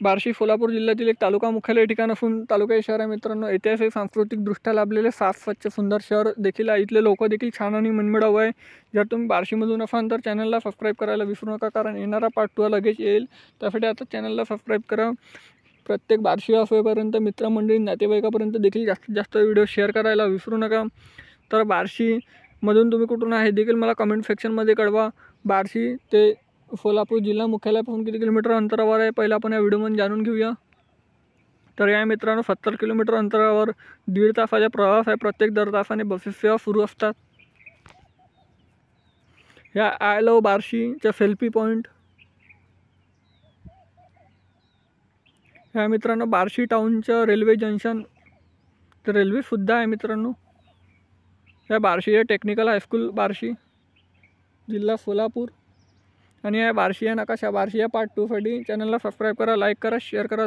बार्शी सोलापूर जिल्ह्यातील एक तालुका मुख्यालय ठिकाण असून तालुका शहर आहे मित्रांनो. ऐतिहासिक सांस्कृतिक दृष्ट्या लाभलेले साफ स्वच्छ सुंदर शहर देखील आहे. इथले लोक देखील छान आणि मनमिळाऊ आहे. जर तुम्ही बार्शीमधून असाल तर चॅनलला सबस्क्राईब करायला विसरू नका, कारण येणारा पार्ट 2 लगेच येईल. त्यासाठी आता चॅनलला सबस्क्राईब करा. प्रत्येक बार्शी असेपर्यंत मित्रमंडळी नातेवाईकापर्यंत देखील जास्तीत जास्त व्हिडिओ शेअर करायला विसरू नका. तर बार्शीमधून तुम्ही कुठून आहे देखील मला कमेंट सेक्शनमध्ये कळवा. बार्शी ते सोलापूर जिल्हा मुख्यालयापासून किती किलोमीटर अंतरावर आहे पहिला आपण या व्हिडिओमध्ये जाणून घेऊया. तर या मित्रांनो 70 किलोमीटर अंतरावर 1.5 तासाचा प्रवास आहे. प्रत्येक दर तासाने बसेस सेवा सुरू असतात. ह्या आय लव्ह बार्शीच्या सेल्फी पॉईंट. ह्या मित्रांनो बार्शी टाऊनचं रेल्वे जंक्शन, तर रेल्वेसुद्धा आहे मित्रांनो. या बार्शी टेक्निकल हायस्कूल बार्शी जिल्हा सोलापूर. आणि या बार्शी या नकाशा बार्शी या पार्ट 2 साठी चॅनलला सबस्क्राईब करा, लाईक करा, शेअर करा.